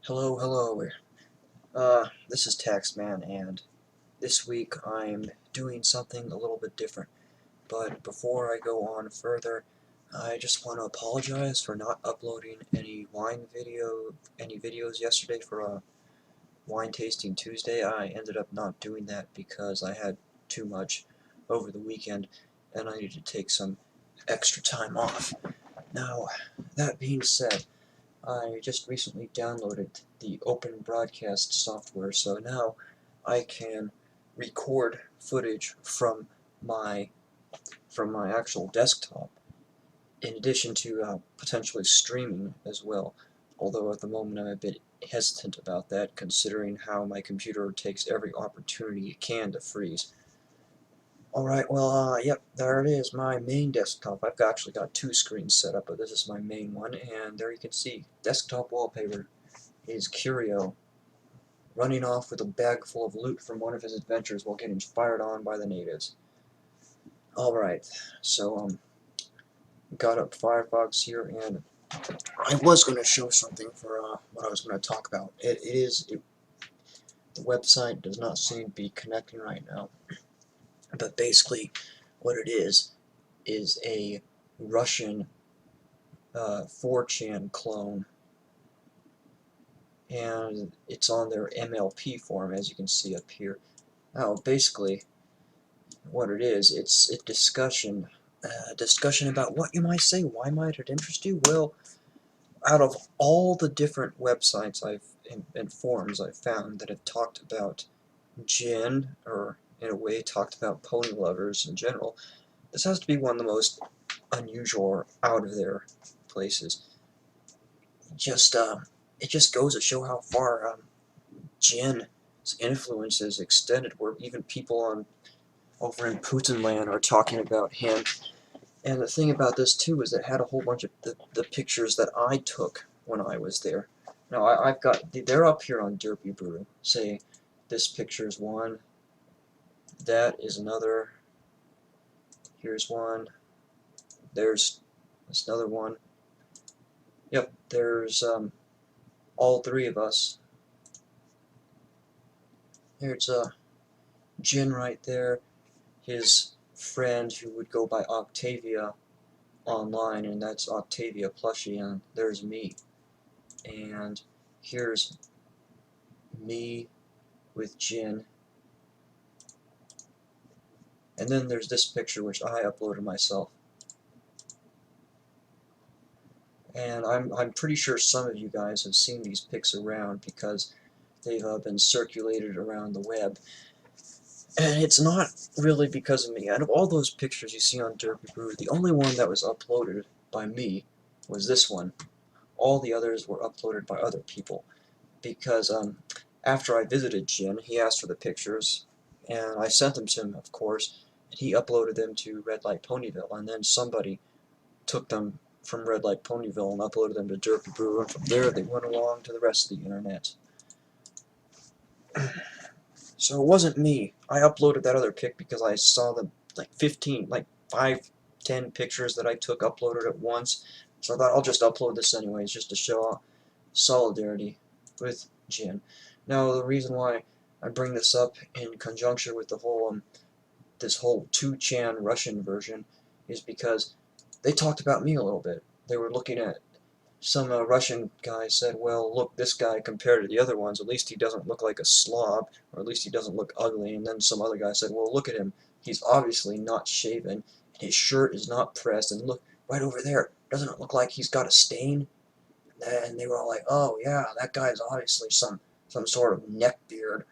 Hello. This is Taxman, and this week I'm doing something a little bit different. But before I go on further, I just want to apologize for not uploading any videos yesterday for Wine Tasting Tuesday. I ended up not doing that because I had too much over the weekend, and I needed to take some extra time off. Now, that being said, I just recently downloaded the Open Broadcast software, so now I can record footage my from my actual desktop, in addition to potentially streaming as well. Although at the moment I'm a bit hesitant about that, considering how my computer takes every opportunity it can to freeze. Alright, well, yep, there it is, my main desktop. I've actually got two screens set up, but this is my main one, and there you can see, desktop wallpaper is Curio, running off with a bag full of loot from one of his adventures while getting fired on by the natives. Alright, so, got up Firefox here, and I was going to show something for, what I was going to talk about. The website does not seem to be connecting right now, but basically, what it is a Russian 4chan clone, and it's on their MLP forum, as you can see up here. Now, basically, what it is, it's a discussion about what you might say. Why might it interest you? Well, out of all the different websites and forums I've found that have talked about gin, or in a way talked about pony lovers in general, this has to be one of the most unusual or out of their places. Just it just goes to show how far gin's influence is extended, where even people over in Putin land are talking about him. And the thing about this too is it had a whole bunch of the pictures that I took when I was there. Now I've got, they're up here on Derpy Brew. Say this picture is one, that is another, here's one, there's another one. Yep, there's all three of us. Here's Jin right there, his friend who would go by Octavia online, and that's Octavia plushie, and there's me. And here's me with Jin. And then there's this picture which I uploaded myself. And I'm pretty sure some of you guys have seen these pics around because they've been circulated around the web. And it's not really because of me. Out of all those pictures you see on Derpy Brew, the only one that was uploaded by me was this one. All the others were uploaded by other people. Because after I visited Jin, he asked for the pictures, and I sent them to him, of course, and he uploaded them to Red Light Ponyville, and then somebody took them from Red Light Ponyville and uploaded them to Derpy Brew, and from there they went along to the rest of the internet. So it wasn't me. I uploaded that other pic because I saw the 5, 10 pictures that I took uploaded at once. So I thought I'll just upload this anyways, just to show solidarity with Jin. Now the reason why I bring this up in conjunction with the whole this whole 2chan Russian version is because they talked about me a little bit. They were looking at some Russian guy said, well, look, this guy compared to the other ones, at least he doesn't look like a slob, or at least he doesn't look ugly. And then some other guy said, well, look at him. He's obviously not shaven, and his shirt is not pressed, and look, right over there, doesn't it look like he's got a stain? And they were all like, oh yeah, that guy's obviously some sort of neckbeard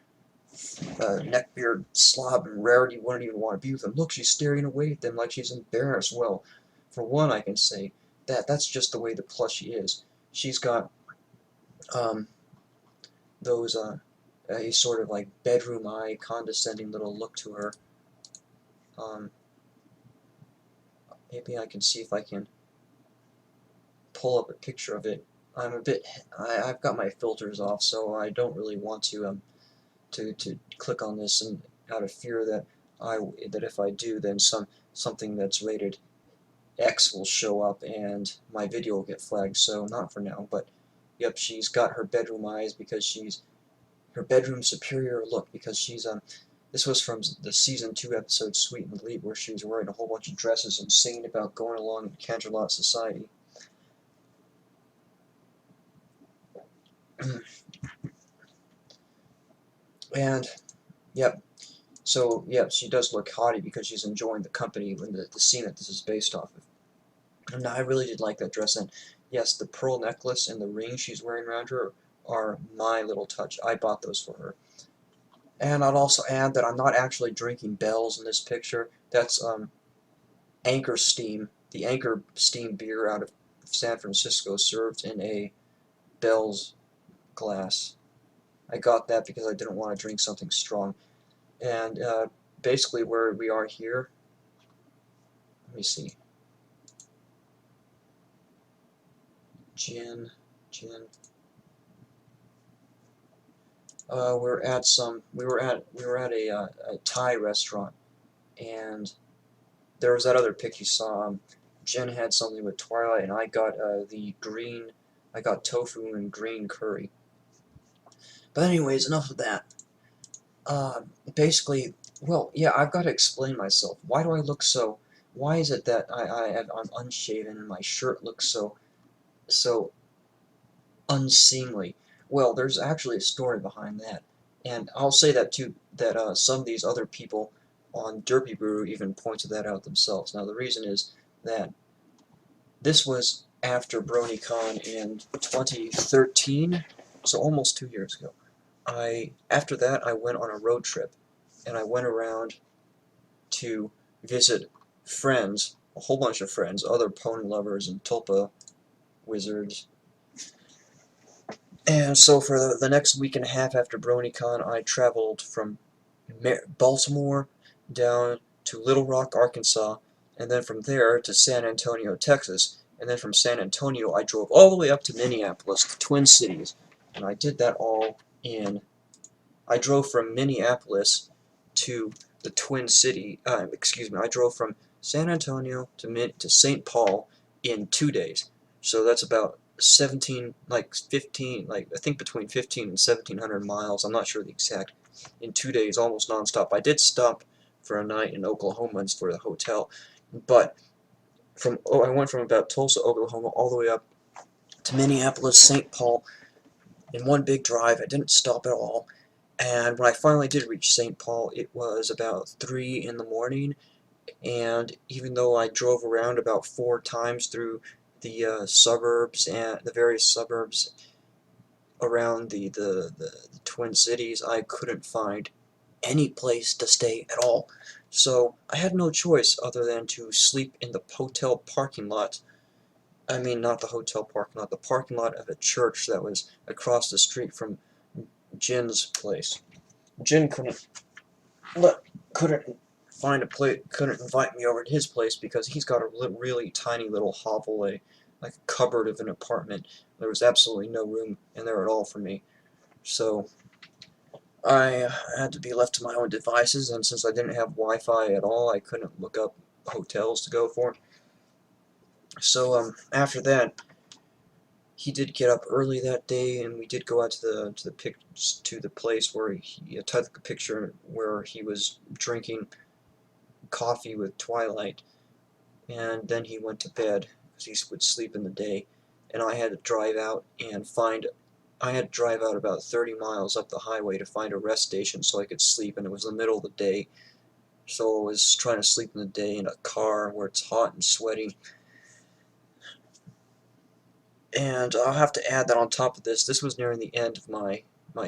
slob and rarity, wouldn't even want to be with him. Look, she's staring away at them like she's embarrassed. Well, for one, I can say that's just the way the plushie is. She's got those a sort of like bedroom eye, condescending little look to her. Maybe I can see if I can pull up a picture of it. I've got my filters off, so I don't really want to click on this, and out of fear that if I do, then something that's rated X will show up and my video will get flagged. So not for now, but Yep, she's got her bedroom eyes because her bedroom superior look because she's this was from the season 2 episode Sweet and Leap, where she was wearing a whole bunch of dresses and singing about going along in Canterlot society. And yep, so yep, she does look haughty because she's enjoying the company in the scene that this is based off of. And I really did like that dress, and yes, the pearl necklace and the ring she's wearing around her are my little touch. I bought those for her. And I'd also add that I'm not actually drinking Bell's in this picture. That's Anchor Steam, the Anchor Steam beer out of San Francisco, served in a Bell's glass. I got that because I didn't want to drink something strong. And basically where we are here, let me see. Gin. We were at a Thai restaurant, and there was that other pic you saw. Jen had something with Twilight, and I got I got tofu and green curry. But anyways, enough of that. Basically, well, yeah, I've got to explain myself. Why do I look so? Why is it that I'm unshaven and my shirt looks so unseemly? Well, there's actually a story behind that, and I'll say that too. That some of these other people on Derpy Brew even pointed that out themselves. Now the reason is that this was after BronyCon in 2013, so almost 2 years ago. After that I went on a road trip, and I went around to visit friends, a whole bunch of friends, other pony lovers and tulpa wizards. And so for the next week and a half after BronyCon, I traveled from Baltimore down to Little Rock, Arkansas, and then from there to San Antonio, Texas. And then from San Antonio, I drove all the way up to Minneapolis, the Twin Cities. And I did that all I drove from Minneapolis to the Twin City, I drove from San Antonio to St. Paul in 2 days. So that's about 15, I think between 15 and 1,700 miles. I'm not sure the exact. In 2 days, almost nonstop. I did stop for a night in Oklahoma for the hotel, but I went from about Tulsa, Oklahoma, all the way up to Minneapolis, St. Paul, in one big drive. I didn't stop at all. And when I finally did reach St. Paul, it was about 3 in the morning, and even though I drove around about 4 times through the suburbs and the various suburbs around the Twin Cities, I couldn't find any place to stay at all. So I had no choice other than to sleep in the hotel parking lot. I mean, not the hotel parking lot, the parking lot of a church that was across the street from Jin's place. Jin couldn't find a place, couldn't invite me over to his place because he's got a really tiny little hovel, like a cupboard of an apartment. There was absolutely no room in there at all for me. So I had to be left to my own devices, and since I didn't have Wi-Fi at all, I couldn't look up hotels to go for. So after that, he did get up early that day, and we did go out to the place where he took a picture where he was drinking coffee with Twilight, and then he went to bed because he would sleep in the day, and I had to drive out about 30 miles up the highway to find a rest station so I could sleep, and it was the middle of the day, so I was trying to sleep in the day in a car where it's hot and sweaty. And I'll have to add that on top of this, this was nearing the end of my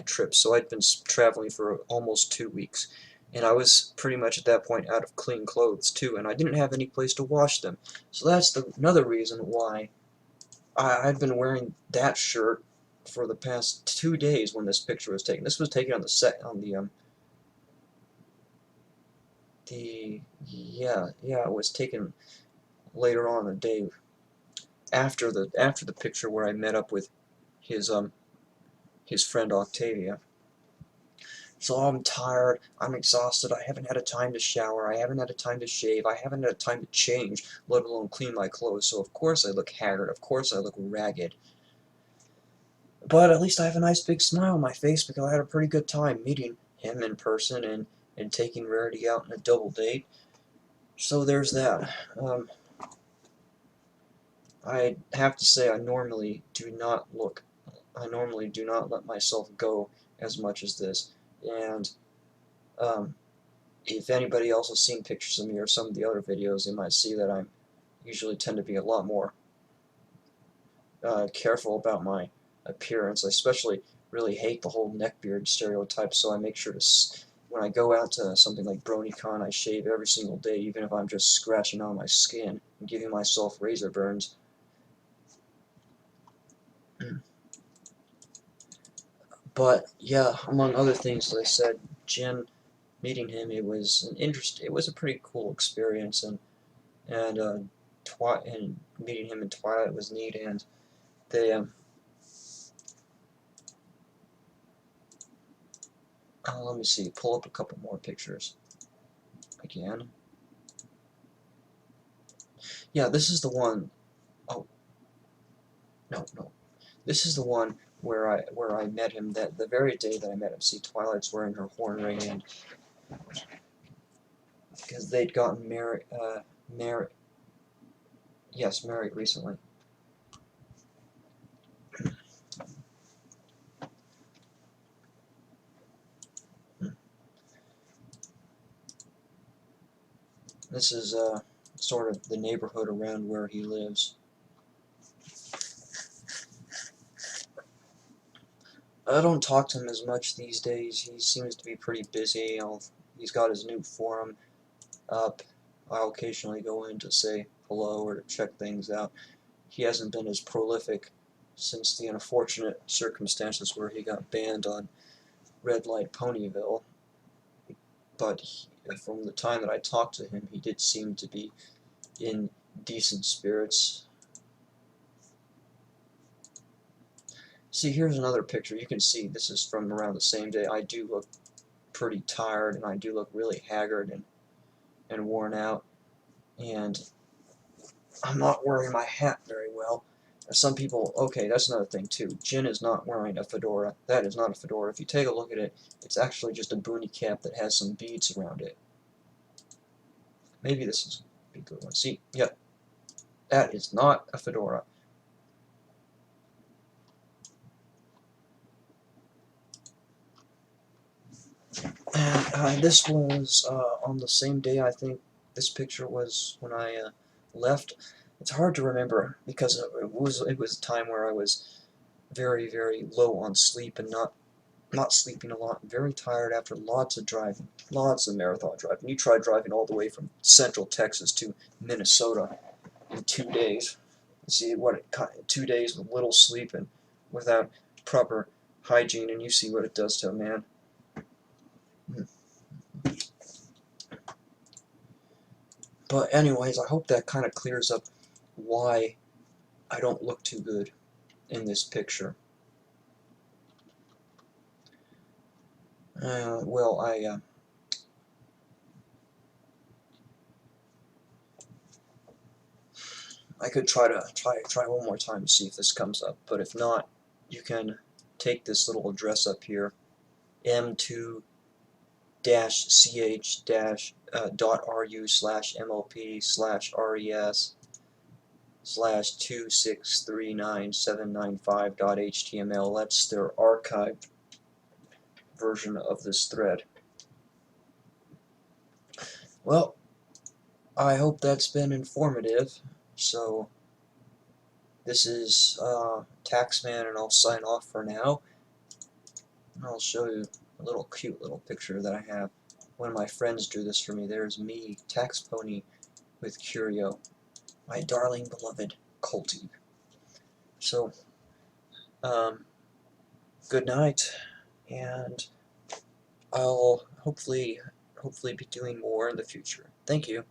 trip, so I'd been traveling for almost 2 weeks, and I was pretty much at that point out of clean clothes too, and I didn't have any place to wash them. So that's another reason why I'd been wearing that shirt for the past 2 days when this picture was taken. This was taken on it was taken later on in the day after the picture where I met up with his friend Octavia. So I'm tired, I'm exhausted, I haven't had a time to shower, I haven't had a time to shave, I haven't had a time to change, let alone clean my clothes, so of course I look haggard, of course I look ragged. But at least I have a nice big smile on my face because I had a pretty good time meeting him in person and taking Rarity out on a double date. So there's that. I have to say I normally do not let myself go as much as this. And um, if anybody else has seen pictures of me or some of the other videos, they might see that I usually tend to be a lot more careful about my appearance. I especially really hate the whole neckbeard stereotype, so I make sure to, when I go out to something like BronyCon, I shave every single day, even if I'm just scratching on my skin and giving myself razor burns. But yeah, among other things, as I said, Jin, meeting him, it was it was a pretty cool experience, and and meeting him in Twilight was neat, and they let me see, pull up a couple more pictures again. Yeah, this is the one. Oh, no. This is the one where I met him, that the very day that I met him. See, Twilight's wearing her horn ring, and because they'd gotten married recently. This is sort of the neighborhood around where he lives. I don't talk to him as much these days. He seems to be pretty busy. He's got his new forum up. I'll occasionally go in to say hello or to check things out. He hasn't been as prolific since the unfortunate circumstances where he got banned on Red Light Ponyville. But from the time that I talked to him, he did seem to be in decent spirits. See, here's another picture. You can see this is from around the same day. I do look pretty tired, and I do look really haggard and worn out. And I'm not wearing my hat very well. Some people, okay, that's another thing too. Jin is not wearing a fedora. That is not a fedora. If you take a look at it, it's actually just a boonie cap that has some beads around it. Maybe this is a good one. See, yep, that is not a fedora. And this was on the same day, I think. This picture was when I left. It's hard to remember because it was a time where I was very, very low on sleep and not sleeping a lot, very tired after lots of driving, lots of marathon driving. You try driving all the way from Central Texas to Minnesota in 2 days. See what 2 days with little sleep and without proper hygiene, and you see what it does to a man. But anyways, I hope that kind of clears up why I don't look too good in this picture. Well, I could try one more time to see if this comes up, but if not, you can take this little address up here, m2-ch.ru/mlp/res/2639.795.html. That's their archived version of this thread. Well, I hope that's been informative. So, this is Taxman, and I'll sign off for now. And I'll show you a cute little picture that I have. One of my friends drew this for me. There's me, Tax Pony, with Curio, my darling beloved Colty. So, good night, and I'll hopefully be doing more in the future. Thank you.